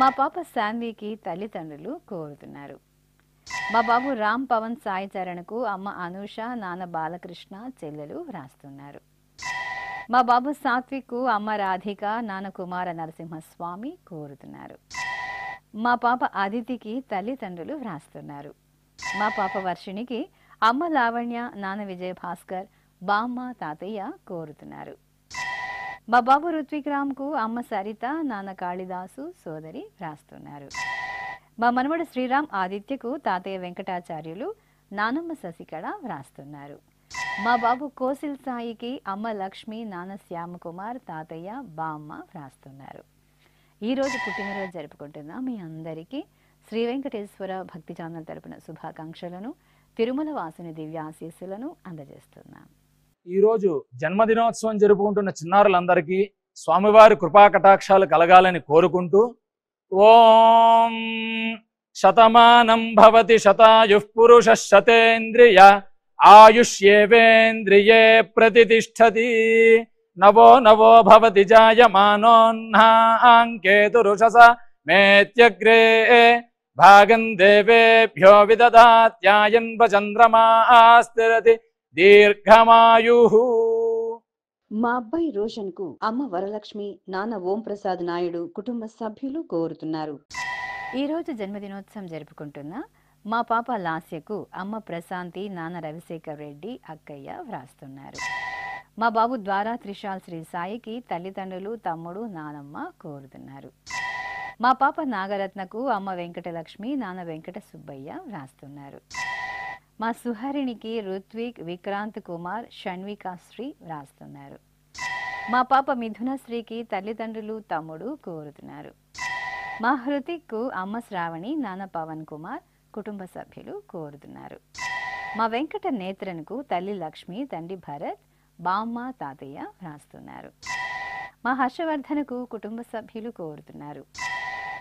మా పాప శాన్వికి తల్లిదండ్రులు కోరుతున్నారు. మా బాబు రామ్ పవన్ సాయి చరణ్కు అమ్మ అనూష, నాన్న బాలకృష్ణ, చెల్లెలు వ్రాస్తున్నారు. మా బాబు సాత్విక్కు అమ్మ రాధిక, నాన్న కుమార నరసింహస్వామి కోరుతున్నారు. మా పాప అదితికి తల్లిదండ్రులు వ్రాస్తున్నారు. మా పాప వర్షిణికి అమ్మ లావణ్య, నాన్న విజయ్ భాస్కర్, బామ్మ, తాతయ్య కోరుతున్నారు. మా బాబు రుత్విక్ రామ్కు అమ్మ సరిత, నాన్న కాళిదాసు, సోదరి వ్రాస్తున్నారు. మా మనవడు శ్రీరామ్ ఆదిత్యకు తాతయ్య వెంకటాచార్యులు, నానమ్మ శశికళ వ్రాస్తున్నారు. మా బాబు కోసిల్ సాయికి అమ్మ లక్ష్మి, నాన్న శ్యామకుమార్, తాతయ్య, బామ్మ వ్రాస్తున్నారు. ఈరోజు పుట్టినరోజు జరుపుకుంటున్న మీ అందరికీ శ్రీ వెంకటేశ్వర భక్తి ఛానల్ తరపున శుభాకాంక్షలను, తిరుమల వాసుని దివ్య ఆశీస్సులను అందజేస్తున్నాం. ఈరోజు జన్మదినోత్సవం జరుపుకుంటున్న చిన్నారులందరికీ స్వామివారి కృపా కటాక్షాలు కలగాలని కోరుకుంటూ ఓం శతమానం భవతి శతాయుః పురుషః శతేంద్రియ ఆయుష్యేవేంద్రియే ప్రతిష్టతి నవో నవో భవతి జాయమానోన్హాంకేతురుషస మేత్యగ్రే భాగం దేవేభ్యో విదదాత్యాయన్వ చంద్రమాస్థిరతి దీర్ఘమాయుః. మా అబ్బాయి రోషన్కు అమ్మ వరలక్ష్మి, నాన్న ఓం ప్రసాద్ నాయుడు కుటుంబ సభ్యులు కోరుతున్నారు. ఈరోజు జన్మదినోత్సవం జరుపుకుంటున్న మా పాప లాస్యకు అమ్మ ప్రశాంతి, నాన్న రవిశేఖర్ రెడ్డి, అక్కయ్య వ్రాస్తున్నారు. మా బాబు ద్వారా త్రిశాల్ శ్రీ సాయికి తల్లిదండ్రులు, తమ్ముడు, నానమ్మ కోరుతున్నారు. మా పాప నాగరత్నకు అమ్మ వెంకటలక్ష్మి, నాన్న వెంకట సుబ్బయ్య వ్రాస్తున్నారు. మా సుహరిణికి రుత్విక్, విక్రాంత్ కుమార్, షణ్వికాశ్రీ వ్రాస్తున్నారు. మా పాప మిథునశ్రీకి తల్లిదండ్రులు, తమ్ముడు కోరుతున్నారు. మా హృతిక్కు అమ్మ శ్రావణి, నాన్న పవన్ కుమార్, కుటుంబ సభ్యులు కోరుతున్నారు. మా వెంకట నేత్రన్కు తల్లి లక్ష్మి, తండ్రి భరత్, బామ్మ, తాతయ్య వ్రాస్తున్నారు. మా హర్షవర్ధనకు కుటుంబ సభ్యులు కోరుతున్నారు.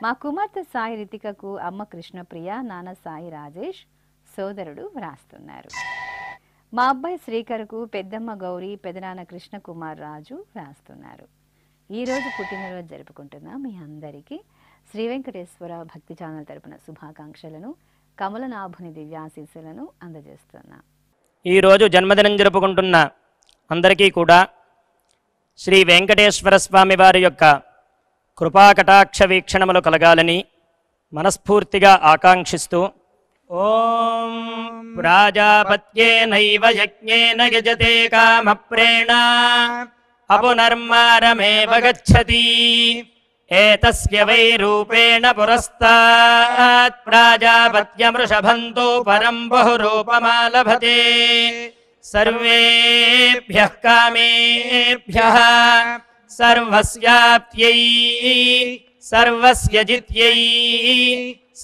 మా కుమార్తె సాయి రితికకు అమ్మ కృష్ణప్రియ, నాన్న సాయి రాజేష్, సోదరుడు వ్రాస్తున్నారు. మా అబ్బాయి శ్రీకర్కు పెద్దమ్మ గౌరీ, పెదనాన్న కృష్ణ కుమార్ రాజు వ్రాస్తున్నారు. ఈరోజు పుట్టినరోజు జరుపుకుంటున్న మీ అందరికీ శ్రీ వెంకటేశ్వర భక్తి ఛానల్ తరపున శుభాకాంక్షలను, కమలనాభుని దివ్యాశీస్సులను అందజేస్తున్నాం. ఈరోజు జన్మదినం జరుపుకుంటున్న అందరికీ కూడా శ్రీ వెంకటేశ్వర స్వామి వారి యొక్క కృపాకటాక్ష వీక్షణములు కలగాలని మనస్ఫూర్తిగా ఆకాంక్షిస్తూ ఓం ప్రాజాపత్యేనైవ యజ్ఞేన యజతే కామప్రేణ అపునర్మారమేవ గచ్చతి ఏతస్య వై రూపేణ పురస్తాత్ ప్రాజాపత్యమృషభంతో పరం బహురూపమాలభతే సర్వేభ్యః కామేభ్యః సర్వస్యాప్త్యై సర్వస్య జిత్యై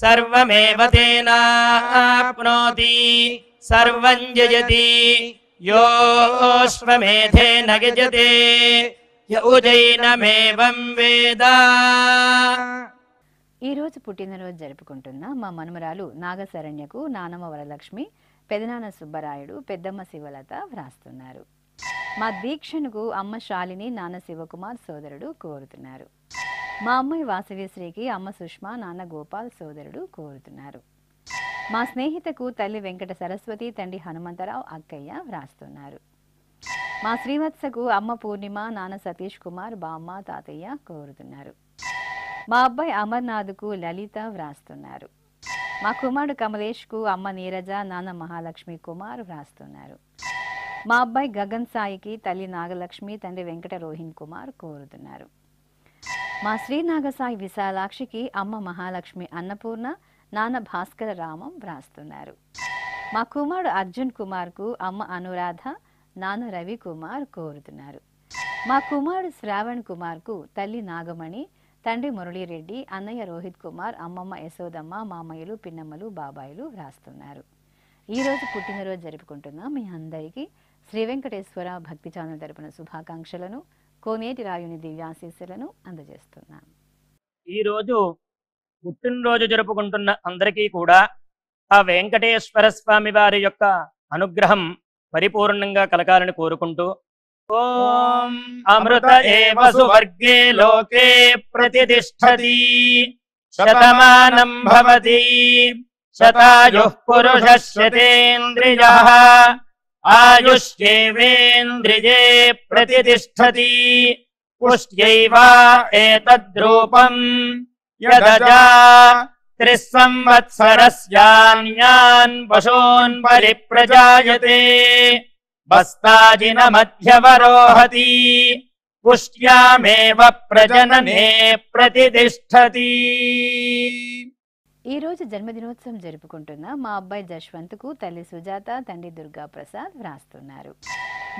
సర్వమేవ తేనాప్నోతి సర్వం జయతి యోశ్వమేధేన గజతే యౌజైనమేవం వేద. ఈరోజు పుట్టినరోజు జరుపుకుంటున్న మా మనుమరాలు నాగశరణ్యకు నానమ్మ వరలక్ష్మి, పెదనాన్న సుబ్బరాయుడు, పెద్దమ్మ శివలత వ్రాస్తున్నారు. మా దీక్షణకు అమ్మ శాలిని, నాన్న శివకుమార్, సోదరుడు కోరుతున్నారు. మా అమ్మాయి వాసవిశ్రీకి అమ్మ సుష్మా, నాన్న గోపాల్, సోదరుడు కోరుతున్నారు. మా స్నేహితకు తల్లి వెంకట సరస్వతి, తండ్రి హనుమంతరావు, అక్కయ్య వ్రాస్తున్నారు. మా శ్రీవత్సకు అమ్మ పూర్ణిమ, నాన్న సతీష్ కుమార్, బామ్మ, తాతయ్య కోరుతున్నారు. మా అబ్బాయి అమర్నాథ్కు లలిత వ్రాస్తున్నారు. మా కుమారుడు కమలేష్కు అమ్మ నీరజ, నాన్న మహాలక్ష్మి కుమార్ వ్రాస్తున్నారు. మా అబ్బాయి గగన్ సాయికి తల్లి నాగలక్ష్మి, తండ్రి వెంకట రోహిణ్ కుమార్ కోరుతున్నారు. మా శ్రీనాగసాయి విశాలాక్షికి అమ్మ మహాలక్ష్మి అన్నపూర్ణ, నాన్న భాస్కర రామం వ్రాస్తున్నారు. మా కుమారుడు అర్జున్ కుమార్కు అమ్మ అనురాధ, నాన్న రవి కుమార్ కోరుతున్నారు. మా కుమారుడు శ్రావణ్ కుమార్కు తల్లి నాగమణి, తండ్రి మురళీరెడ్డి, అన్నయ్య రోహిత్ కుమార్, అమ్మమ్మ యశోదమ్మ, మామయ్యలు, పిన్నమ్మలు, బాబాయిలు వ్రాస్తున్నారు. ఈరోజు పుట్టినరోజు జరుపుకుంటున్న మీ అందరికీ శ్రీ వెంకటేశ్వర భక్తి ఛానల్ తరపున శుభాకాంక్షలను, కోనేటి రాయుని దివ్యాశీస్సులను అందజేస్తున్నాం. ఈరోజు పుట్టినరోజు జరుపుకుంటున్న అందరికీ కూడా ఆ వెంకటేశ్వర స్వామి వారి యొక్క అనుగ్రహం పరిపూర్ణంగా కలగాలని కోరుకుంటూ ఓం అమృత ఏవ సువర్గే లోకే ప్రతిష్టతి శతమానం భవతి శతాయుః పురుషः శతేంద్రియः ఆయుష్యేవేంద్రియే ప్రతిష్టతి పుష్ట్యైవ ఏతద్రూపం యదజా 3 సంవత్సరస్యాన్యాన్ పశూన్ పరిప్రజాయతే బస్తాజిన మధ్యవరోహతి పుష్ట్యామేవ ప్రజననే ప్రతిష్టతి. ఈ రోజు జన్మదినోత్సవం జరుపుకుంటున్న మా అబ్బాయి జశ్వంత్కు తల్లి సుజాత, తండ్రి దుర్గా ప్రసాద్ వ్రాస్తున్నారు.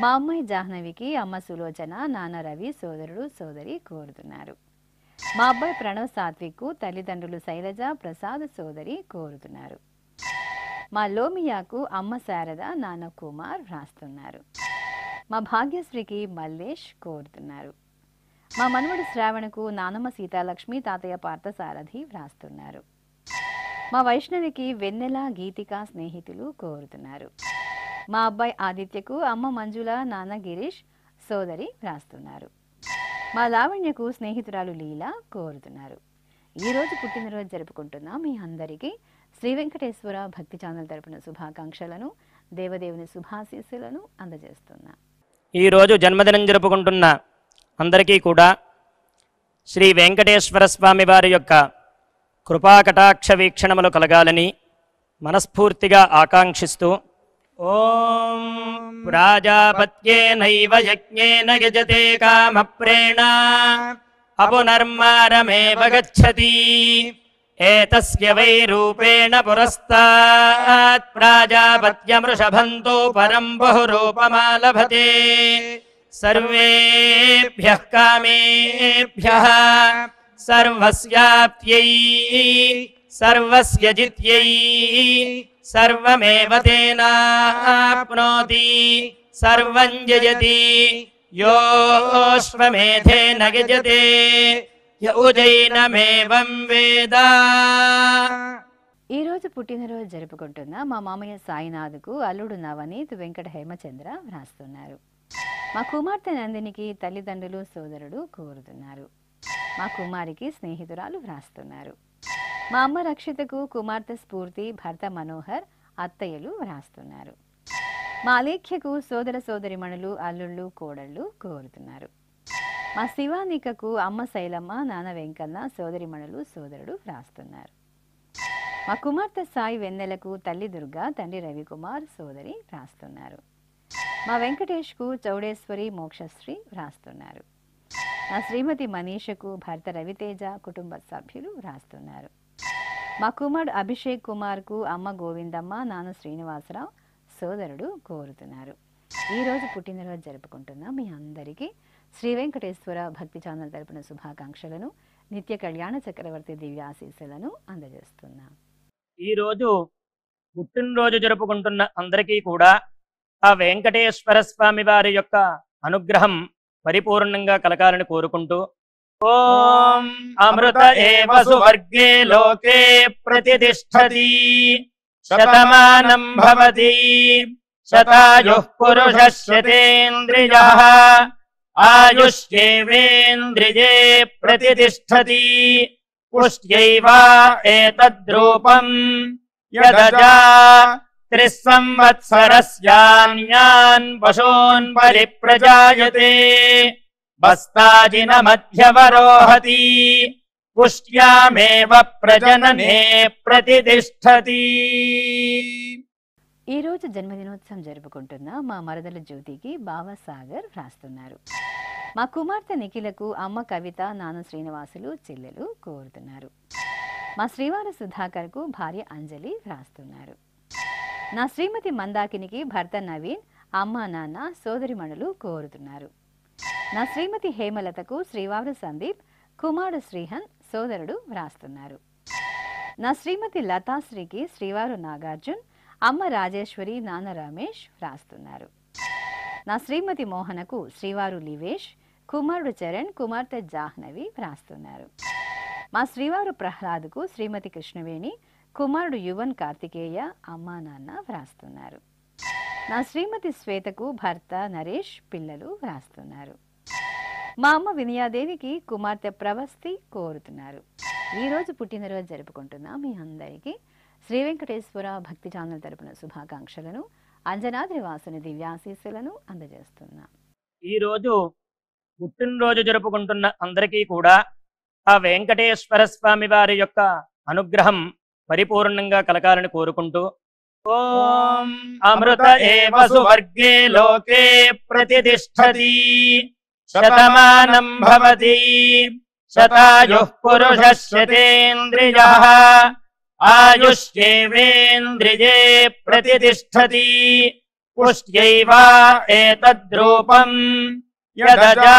మా అమ్మాయి జాహ్నవికి అమ్మ సులోచన, నాన్న రవి, సోదరుడు సోదరి కోరుతున్నారు. మా అబ్బాయి ప్రణవ్ సాత్విక్కు తల్లిదండ్రులు శైలజ, ప్రసాద్, సోదరి కోరుతున్నారు. మా లోమియాకు అమ్మ శారద, నాన్న కుమార్ వ్రాస్తున్నారు. మా భాగ్యశ్రీకి మల్లేష్ కోరుతున్నారు. మా మనవడు శ్రావణకు నానమ్మ సీతాలక్ష్మి, తాతయ్య పార్థసారథి వ్రాస్తున్నారు. మా వైష్ణవికి వెన్నెల, గీతిక స్నేహితులు కోరుతున్నారు. మా అబ్బాయి ఆదిత్యకు అమ్మ మంజుల, నాన్న గిరీష్, సోదరి వ్రాస్తున్నారు. మా లావణ్యకు స్నేహితురాలు లీలా కోరుతున్నారు. ఈరోజు పుట్టినరోజు జరుపుకుంటున్న మీ అందరికీ శ్రీ వెంకటేశ్వర భక్తి ఛానల్ తరపున శుభాకాంక్షలను, దేవదేవుని శుభాశీస్సులను అందజేస్తున్నా. ఈరోజు జన్మదినం జరుపుకుంటున్న అందరికీ కూడా శ్రీ వెంకటేశ్వర స్వామి వారి యొక్క కృపాకటాక్ష వీక్షణములు కలగాలని మనస్ఫూర్తిగా ఆకాంక్షిస్తూ ఓం ప్రాజాపత్యేనైవ యజ్ఞేన యజతే కామప్రేణ అపునర్మారమేవ గచ్చతి ఏతస్య వై రూపేణ పురస్తాత్ ప్రాజాపత్యమృషభంతో పరం బహురూపమాలభతే సర్వేభ్యః కామేభ్యః సర్వస్యాప్త్యై సర్వస్య జిత్యై సర్వమేవ తేనాప్నోతి సర్వం జయతి యోష్వమేధేన గజతే యౌజైనమేవం వేద. ఈరోజు పుట్టినరోజు జరుపుకుంటున్న మా మామయ్య సాయినాథ్కు అల్లుడు నవనీత్, వెంకట హేమచంద్ర వ్రాస్తున్నారు. మా కుమార్తె నందినికి తల్లిదండ్రులు సోదరుడు కోరుతున్నారు. మా కుమారికి స్నేహితురాలు వ్రాస్తున్నారు. మా అమ్మ రక్షితకు కుమార్తె స్ఫూర్తి, భర్త మనోహర్, అత్తయ్యలు వ్రాస్తున్నారు. మా అలేఖ్యకు సోదర సోదరిమణులు, అల్లుళ్ళు, కోడళ్ళు కోరుతున్నారు. మా శివానికకు అమ్మ శైలమ్మ, నాన్న వెంకన్న, సోదరిమణులు, సోదరుడు వ్రాస్తున్నారు. మా కుమార్తె సాయి వెన్నెలకు తల్లి దుర్గా, తండ్రి రవికుమార్, సోదరి వ్రాస్తున్నారు. మా వెంకటేష్కు చౌడేశ్వరి, మోక్షశ్రీ వ్రాస్తున్నారు. నా శ్రీమతి మనీషకు భర్త రవితేజ, కుటుంబ సభ్యులు వ్రాస్తున్నారు. మా కుమారుడు అభిషేక్ కుమార్కు అమ్మ గోవిందమ్మ, నాన్న శ్రీనివాసరావు, సోదరుడు కోరుతున్నారు. ఈరోజు పుట్టినరోజు జరుపుకుంటున్న మీ అందరికీ శ్రీ వెంకటేశ్వర భక్తి ఛానల్ తరపున శుభాకాంక్షలను, నిత్య కళ్యాణ చక్రవర్తి దివ్య ఆశీస్సులను అందజేస్తున్నాం. ఈరోజు పుట్టినరోజు జరుపుకుంటున్న అందరికీ కూడా ఆ వెంకటేశ్వర స్వామి వారి యొక్క అనుగ్రహం పరిపూర్ణంగా కలగాలని కోరుకుంటూ ఓం అమృత ఏవ సువర్గే లోకే ప్రతిష్టతి శతమానం భవతి శతాయుః పురుషः శతేంద్రియः ఆయుష్యేవేంద్రియే ప్రతిష్టతి పుష్ట్యైవ ఏతద్రూపం యదజా 3 సంవత్సరస్యాన్యాన్ పశూన్ పరిప్రజాయతే బస్తాజిన మధ్యవరోహతి పుష్ట్యామేవ ప్రజననే ప్రతిష్టతి. ఈరోజు జన్మదినోత్సవం జరుపుకుంటున్న మా మరదల జ్యోతికి బావ సాగర్ వ్రాస్తున్నారు. మా కుమార్తె నిఖిలకు అమ్మ కవిత, నాన్న శ్రీనివాసులు, చెల్లెలు కోరుతున్నారు. మా శ్రీవారి సుధాకర్కు భార్య అంజలి వ్రాస్తున్నారు. నా శ్రీమతి మందాకినికి భర్త నవీన్, అమ్మ నాన్న, సోదరిమణులు కోరుతున్నారు. నా శ్రీమతి హేమలతకు శ్రీవారు సందీప్, కుమారుడు శ్రీహన్, సోదరుడు వ్రాస్తున్నారు. నా శ్రీమతి లతాశ్రీకి శ్రీవారు నాగార్జున్, అమ్మ రాజేశ్వరి, నాన్న రమేష్ వ్రాస్తున్నారు. నా శ్రీమతి మోహనకు శ్రీవారు లివేష్, కుమారుడు చరణ్, కుమార్తె జాహ్నవి వ్రాస్తున్నారు. మా శ్రీవారు ప్రహ్లాద్కు శ్రీమతి కృష్ణవేణి, కుమారుడు యువన్ కార్తికేయ, అమ్మా నాన్న వ్రాస్తున్నారు. నా శ్రీమతి శ్వేతకు భర్త నరేష్, పిల్లలు వ్రాస్తున్నారు. మా అమ్మ వినయాదేవికి కుమార్తె ప్రవస్తి కోరుతున్నారు. ఈరోజు పుట్టినరోజు జరుపుకుంటున్న మీ అందరికీ శ్రీ వెంకటేశ్వర భక్తి ఛానల్ తరపున శుభాకాంక్షలను, అంజనాద్రి వాసుని దివ్యాశీస్సులను అందజేస్తున్నా. ఈరోజు పుట్టినరోజు జరుపుకుంటున్న అందరికీ కూడా ఆ వెంకటేశ్వర స్వామి వారి యొక్క అనుగ్రహం పరిపూర్ణంగా కలగాలని కోరుకుంటూ, ఓం అమృత ఏవ సువర్గే లోకే ప్రతిష్టతి శతమానం భవతి శతాయుః పురుషः శతేంద్రియః ఆయుష్యేవేంద్రియే ప్రతిష్టతి పుష్ట్యైవ ఏతద్రూపం యదజా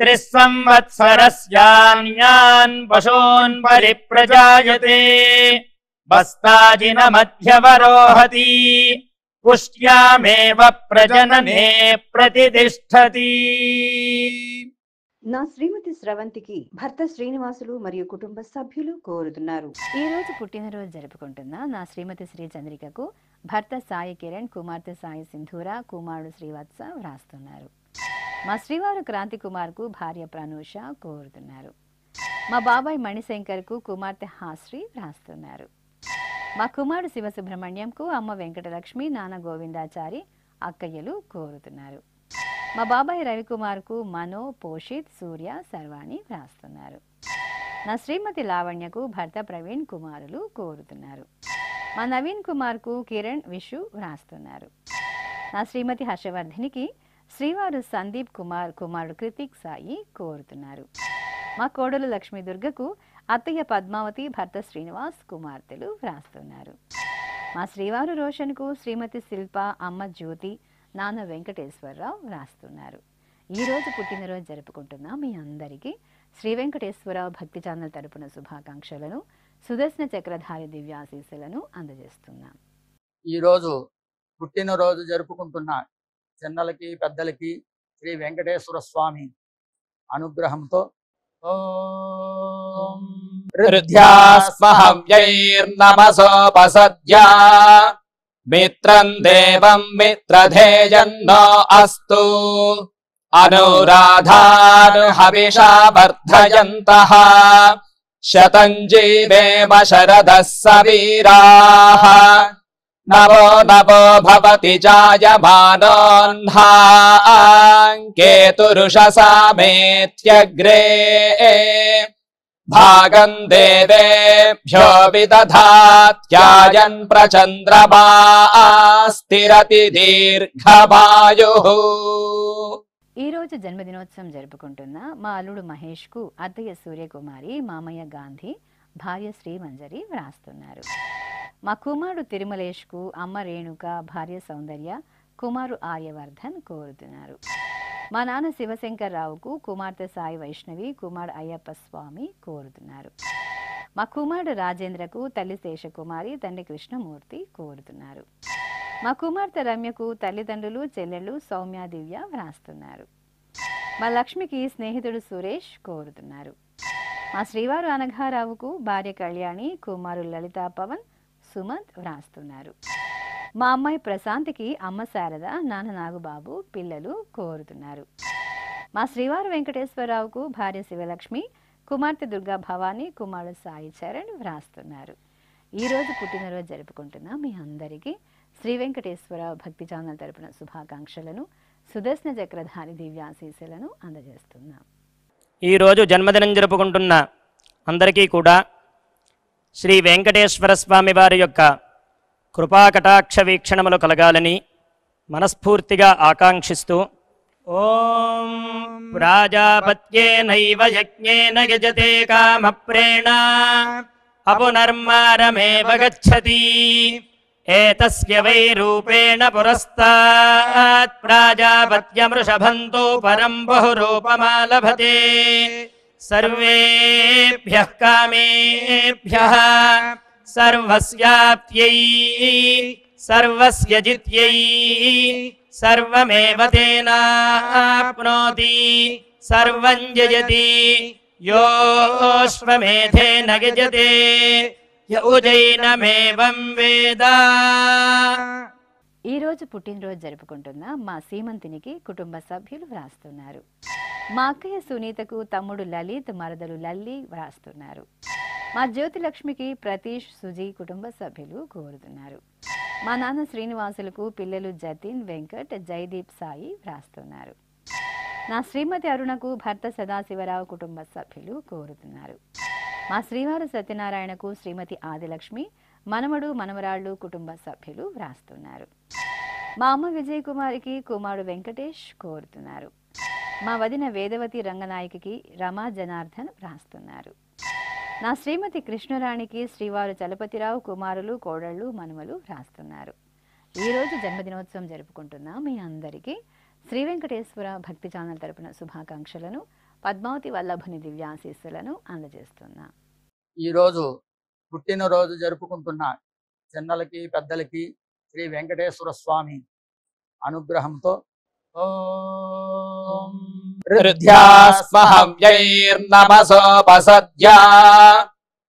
త్రిస్సంవత్సరస్యాన్యాన్ పశూన్ పరిప్రజాయతే బస్తాజిన మధ్యవరోహతి పుష్ట్యామేవ ప్రజననే ప్రతిష్టతి. నా శ్రీమతి స్రవంతికి భర్త శ్రీనివాసులు మరియు కుటుంబ సభ్యులు కోరుతున్నారు. ఈ రోజు పుట్టినరోజు జరుపుకుంటున్న నా శ్రీమతి శ్రీ చంద్రికకు భర్త సాయి కిరణ్, కుమార్తె సాయి సింధూర, కుమారుడు శ్రీవత్స వ్రాస్తున్నారు. మా శ్రీవారు క్రాంతి కుమార్కు భార్య ప్రనూష కోరుతున్నారు. మా బాబాయ్ మణిశంకర్కు కుమార్తె హాశ్రీ వ్రాస్తున్నారు. మా కుమారుడు శివసుబ్రహ్మణ్యంకు అమ్మ వెంకటలక్ష్మి, నాన్న గోవిందాచారి, అక్కయ్యలు కోరుతున్నారు. మా బాబాయ్ రవికుమార్కు మనో, పోషిత్, సూర్య, సర్వాణి వ్రాస్తున్నారు. నా శ్రీమతి లావణ్యకు భర్త ప్రవీణ్, కుమారులు కోరుతున్నారు. మా నవీన్ కుమార్కు కిరణ్, విషు వ్రాస్తున్నారు. నా శ్రీమతి హర్షవర్ధినికి శ్రీవారు సందీప్ కుమార్, కుమారుడు కృతిక్, సాయి కోరుతున్నారు. మా కోడలు లక్ష్మీ దుర్గకు అత్తయ్య పద్మావతి, భర్త శ్రీనివాస్, కుమార్తెలు వ్రాస్తున్నారు. మా శ్రీవారు రోషన్కు శ్రీమతి శిల్ప, అమ్మ జ్యోతి, నాన్న వెంకటేశ్వరరావు వ్రాస్తున్నారు. ఈరోజు పుట్టినరోజు జరుపుకుంటున్న మీ అందరికీ శ్రీ వెంకటేశ్వర భక్తి ఛానల్ తరపున శుభాకాంక్షలను, సుదర్శన చక్రధారి దివ్యాశీస్సులను అందజేస్తున్నాం. ఈరోజు పుట్టినరోజు జరుపుకుంటున్న చిన్నలకి పెద్దలకి శ్రీ వెంకటేశ్వర స్వామి అనుగ్రహంతో హృద్యాస్మహవ్యైర్నమసోపసద్యా మిత్రం దేవం మిత్రధేయన్నో అస్తు అనురాధాన్ హవిషా వర్ధయంతః శతం జీవేమ శరదః సవీరాః నవో నవో భవతి జాయమానోన్హాం కేతురుషసామేత్యగ్రే భాగం దేవేభ్యో విదధాత్యాయన్ ప్రచంద్రమా స్థిరతి దీర్ఘమాయుః. ఈ రోజు జన్మదినోత్సవం జరుపుకుంటున్న మా అల్లుడు మహేష్కు అత్తయ్య సూర్యకుమారి, మామయ్య గాంధీ, భార్య శ్రీమంజరి వ్రాస్తున్నారు. మా కుమారుడు తిరుమలేష్కు అమ్మ రేణుక, భార్య సౌందర్య, కుమారు ఆర్యవర్ధన్ కోరుతున్నారు. మా నాన్న శివశంకర్రావుకు కుమార్తె సాయి వైష్ణవి, కుమారుడు అయ్యప్ప స్వామి కోరుతున్నారు. మా కుమారుడు రాజేంద్రకు తల్లి శేషకుమారి, తండ్రి కృష్ణమూర్తి కోరుతున్నారు. మా కుమార్తె రమ్యకు తల్లిదండ్రులు, చెల్లెళ్ళు సౌమ్య, దివ్య వ్రాస్తున్నారు. మా లక్ష్మికి స్నేహితుడు సురేష్ కోరుతున్నారు. మా శ్రీవారు అనఘారావుకు భార్య కళ్యాణి, కుమారులు లలిత, పవన్, సుమంత్ వ్రాస్తున్నారు. మా అమ్మాయి ప్రశాంతికి అమ్మ శారద, నాన్న నాగుబాబు, పిల్లలు కోరుతున్నారు. మా శ్రీవారు వెంకటేశ్వరరావుకు భార్య శివలక్ష్మి, కుమార్తె దుర్గా భవాని, కుమారుడు సాయి చరణ్ వ్రాస్తున్నారు. ఈరోజు పుట్టినరోజు జరుపుకుంటున్న మీ అందరికీ శ్రీ వెంకటేశ్వర భక్తి ఛానల్ తరపున శుభాకాంక్షలను, సుదర్శన చక్రధారి దివ్యాశీస్సులను అందజేస్తున్నాం. ఈరోజు జన్మదినం జరుపుకుంటున్న అందరికీ కూడా శ్రీ వెంకటేశ్వర స్వామి వారి యొక్క కృపాకటాక్ష వీక్షణములు కలగాలని మనస్ఫూర్తిగా ఆకాంక్షిస్తూ, ఓం ప్రాజాపత్యేనైవ యజ్ఞేన యజతే కామప్రేణ అపునర్మారమేవ గచ్చతి ఏతస్య వై రూపేణ పురస్తాత్ ప్రాజాపత్యమృషభంతో పరం బహురూపమాలభతే సర్వేభ్యః కామేభ్యః సర్వస్యాప్త్యై సర్వస్య జిత్యై సర్వమేవ తేనాప్నోతి సర్వం జయతి యోశ్వమేధేన యజతే య ఉజైనమేవం వేద. ఈ రోజు పుట్టినరోజు జరుపుకుంటున్న మా సీమంతినికి కుటుంబ సభ్యులు వ్రాస్తున్నారు. మా అక్కయ్య సునీతకు తమ్ముడు లలిత్, మరదలు లల్లి వ్రాస్తున్నారు. మా జ్యోతిలక్ష్మికి ప్రతీష్, సుజీ కుటుంబ సభ్యులు కోరుతున్నారు. మా నాన్న శ్రీనివాసులకు పిల్లలు జతిన్, వెంకట్, జయదీప్, సాయి వ్రాస్తున్నారు. నా శ్రీమతి అరుణకు భర్త సదాశివరావు కుటుంబ సభ్యులు కోరుతున్నారు. మా శ్రీవారు సత్యనారాయణకు శ్రీమతి ఆదిలక్ష్మి, మనమడు, మనమరాళ్ళు కుటుంబ సభ్యులు వ్రాస్తున్నారు. మా అమ్మ విజయ్ కుమారికి కుమారుడు వెంకటేష్ కోరుతున్నారు. మా వదిన వేదవతి రంగనాయకికి రమా జనార్దన్ వ్రాస్తున్నారు. నా శ్రీమతి కృష్ణరాణికి శ్రీవారు చలపతిరావు కుమారులు, కోడళ్ళు, మనుమలు వ్రాస్తున్నారు. ఈరోజు జన్మదినోత్సవం జరుపుకుంటున్న మీ అందరికీ శ్రీ వెంకటేశ్వర భక్తి ఛానల్ తరపున శుభాకాంక్షలను, పద్మావతి వల్లభుని దివ్యాశీస్సులను అందజేస్తున్నా. ఈరోజు పుట్టినరోజు జరుపుకుంటున్న చిన్నలకి పెద్దలకి శ్రీ వెంకటేశ్వర స్వామి అనుగ్రహంతో హృద్యాస్మహవ్యైర్నమసోపసద్యా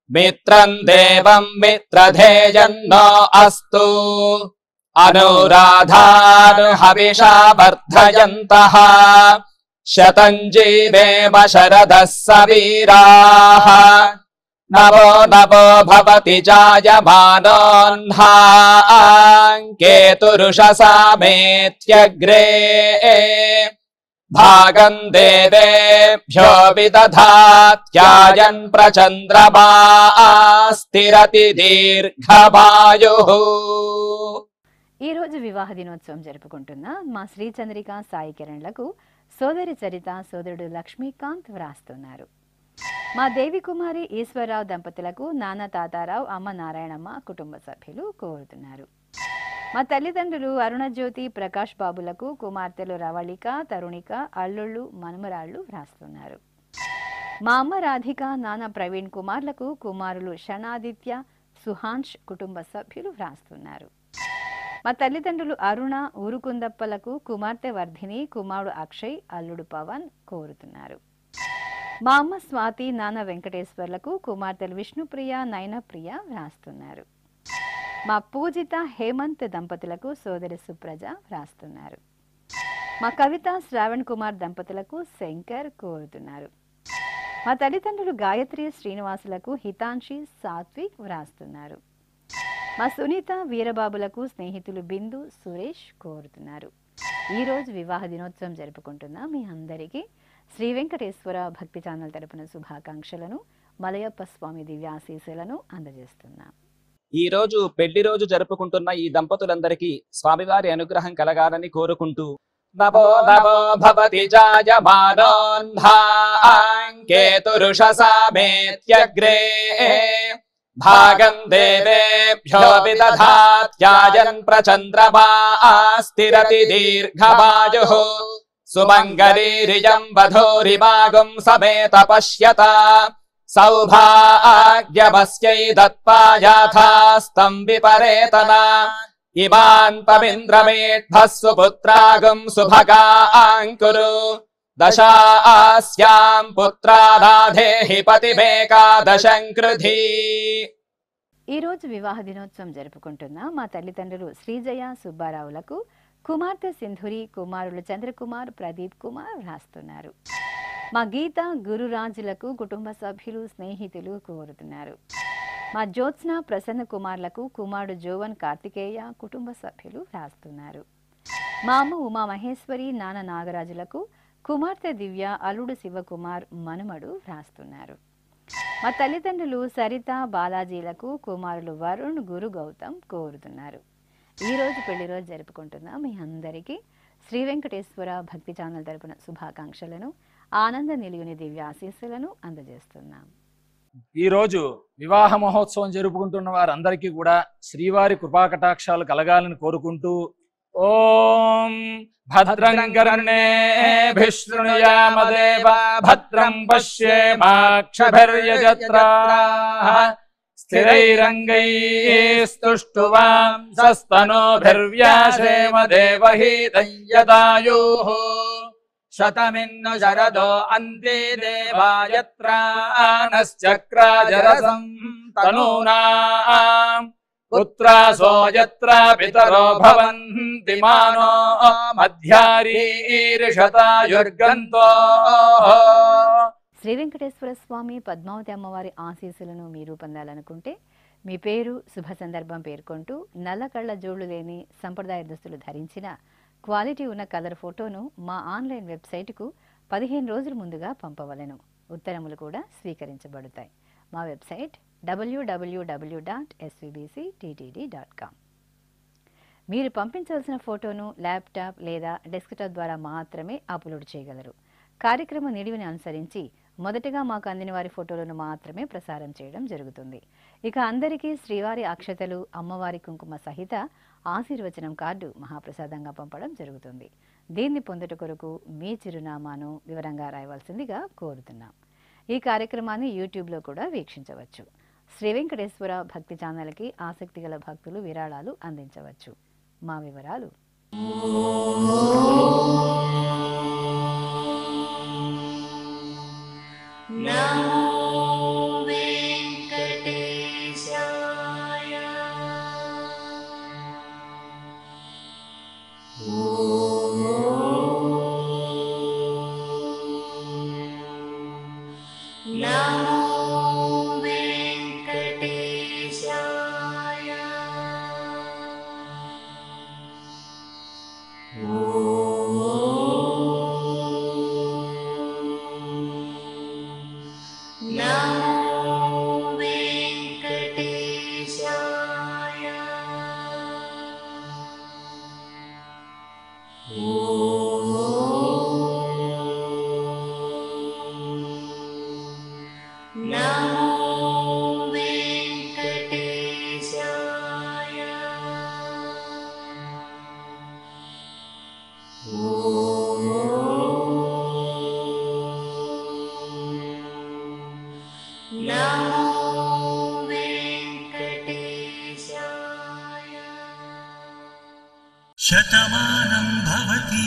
మిత్రం దేవం మిత్రధేయన్నో అస్తు అనురాధాన్ హవిషా వర్ధయంతః శతం జీవేమ శరదః సవీరాః నవో నవో భవతి జాయమానోన్హాం కేతురుషసామేత్యగ్రే భాగం దేవేభ్యో విదధాత్యాయన్ ప్రచంద్రమా స్థిరతి దీర్ఘమాయుః. ఈ రోజు వివాహ దినోత్సవం జరుపుకుంటున్న మా శ్రీ చంద్రిక సాయి కిరణ్లకు సోదరి చరిత, సోదరుడు లక్ష్మీకాంత్ వ్రాస్తున్నారు. మా దేవి కుమారి ఈశ్వరరావు దంపతులకు నాన్న తాతారావు, అమ్మ నారాయణమ్మ కుటుంబ సభ్యులు కోరుతున్నారు. మా తల్లిదండ్రులు అరుణజ్యోతి, ప్రకాష్ బాబులకు కుమార్తెలు రవళిక, తరుణిక, అల్లుళ్ళు, మనుమరాళ్ళు వ్రాస్తున్నారు. మా అమ్మ రాధిక, నాన్న ప్రవీణ్ కుమార్లకు కుమారులు షణాదిత్య, సుహాంష్ కుటుంబ సభ్యులు వ్రాస్తున్నారు. మా తల్లిదండ్రులు అరుణ, ఊరుకుందప్పలకు కుమార్తె వర్ధిని, కుమారుడు అక్షయ్, అల్లుడు పవన్ కోరుతున్నారు. మా అమ్మ స్వాతి, నాన్న వెంకటేశ్వర్లకు కుమార్తెలు విష్ణుప్రియ, నయనప్రియ వ్రాస్తున్నారు. మా పూజిత, హేమంత్ దంపతులకు సోదరి సుప్రజ వ్రాస్తున్నారు. మా కవిత, శ్రావణ్ కుమార్ దంపతులకు శంకర్ కోరుతున్నారు. మా తల్లిదండ్రులు గాయత్రి, శ్రీనివాసులకు హితాంశి, సాత్విక్ వ్రాస్తున్నారు. మా సునీత, వీరబాబులకు స్నేహితులు బిందు, సురేష్ కోరుతున్నారు. ఈరోజు వివాహ దినోత్సవం జరుపుకుంటున్న మీ అందరికీ శ్రీ వెంకటేశ్వర భక్తి ఛానల్ తరపున శుభాకాంక్షలను, మలయప్ప స్వామి దివ్యాశీస్సులను అందజేస్తున్నాం. ఈ రోజు పెళ్లి రోజు జరుపుకుంటున్న ఈ దంపతులందరికీ స్వామివారి అనుగ్రహం కలగాలని కోరుకుంటూ నవో నవో భవతి జాయమానోన్హాం కేతురుషసామేత్యగ్రే భాగం దేవేభ్యో విదధాత్యాయన్ ప్రచంద్రమా స్థిరతి దీర్ఘమాయుః సుమంగళీరియం వధూరిమాగం సమేత పశ్యత సౌభాగ్యమస్యై దత్పాయాథాస్తం విపరేతన ఇమాన్ పమింద్రమేఢ్భః సుపుత్రాగం సుభగాంకురు దశాస్యాం పుత్రానాధేహి పతిమేకాదశం కృధి. ఈరోజు వివాహ దినోత్సవం జరుపుకుంటున్న మా తల్లిదండ్రులు శ్రీజయ, సుబ్బారావులకు కుమార్తె సింధురి, కుమారులు చంద్రకుమార్, ప్రదీప్ కుమార్ వ్రాస్తున్నారు. మా గీత, గురురాజులకు కుటుంబ సభ్యులు, స్నేహితులు కోరుతున్నారు. మా జ్యోత్స్న, ప్రసన్న కుమార్లకు కుమారుడు జోవన్ కార్తికేయ కుటుంబ సభ్యులు వ్రాస్తున్నారు. మా అమ్మ ఉమా మహేశ్వరి, నాన్న నాగరాజులకు కుమార్తె దివ్య, అల్లుడు శివకుమార్, మనుమడు వ్రాస్తున్నారు. మా తల్లిదండ్రులు సరిత, బాలాజీలకు కుమారులు వరుణ్, గురు గౌతమ్ కోరుతున్నారు. ఈరోజు పెళ్లి రోజు జరుపుకుంటున్న మీ అందరికీ శ్రీ వెంకటేశ్వర భక్తి ఛానల్ తరపున శుభాకాంక్షలను, ఆనంద నిలయుని దివ్య ఆశీస్సులను అందజేస్తున్నాం. ఈరోజు వివాహ మహోత్సవం జరుపుకుంటున్న వారందరికీ కూడా శ్రీవారి కృపాకటాక్షాలు కలగాలని కోరుకుంటూ ఓం భద్రం కర్ణేభిః శృణుయామదేవ భద్రం పశ్యేమాక్షభిర్యజత్రాః స్థిరైరంగైస్తుష్టువాంసస్తనోభిర్వ్యాసేమ దేవహీతం యదాయుః శతమిన్ను శరదో అంతే దేవాయత్రానశ్చక్రాజరసం తనూనాం పుత్రాసో యత్ర పితరో భవంతి మానో మధ్యారీర్షతాయుర్గంతో. శ్రీ వెంకటేశ్వర స్వామి పద్మావతి అమ్మవారి ఆశీస్సులను మీరు పొందాలనుకుంటే మీ పేరు శుభ సందర్భం పేర్కొంటూ నల్ల కళ్ళ జోళ్లు లేని సంప్రదాయ దుస్తులు ధరించిన క్వాలిటీ ఉన్న కలర్ ఫోటోను మా ఆన్లైన్ వెబ్సైట్కు 15 రోజుల ముందుగా పంపవలెను. ఉత్తరములు కూడా స్వీకరించబడతాయి. మా వెబ్సైట్ www.svbcttd.com. మీరు పంపించాల్సిన ఫోటోను ల్యాప్టాప్ లేదా డెస్క్టాప్ ద్వారా మాత్రమే అప్లోడ్ చేయగలరు. కార్యక్రమ నిడివిని అనుసరించి మొదటగా మాకు అందిన వారి ఫోటోలను మాత్రమే ప్రసారం చేయడం జరుగుతుంది. ఇక అందరికీ శ్రీవారి అక్షతలు, అమ్మవారి కుంకుమ సహిత ఆశీర్వచనం కార్డు మహాప్రసాదంగా పంపడం జరుగుతుంది. దీన్ని పొందుట కొరకు మీ చిరునామాను వివరంగా రాయవలసిందిగా కోరుతున్నాం. ఈ కార్యక్రమాన్ని యూట్యూబ్లో కూడా వీక్షించవచ్చు. శ్రీ వెంకటేశ్వర భక్తి ఛానల్కి ఆసక్తి గల భక్తులు విరాళాలు అందించవచ్చు. మా వివరాలు: శతమానం భవతి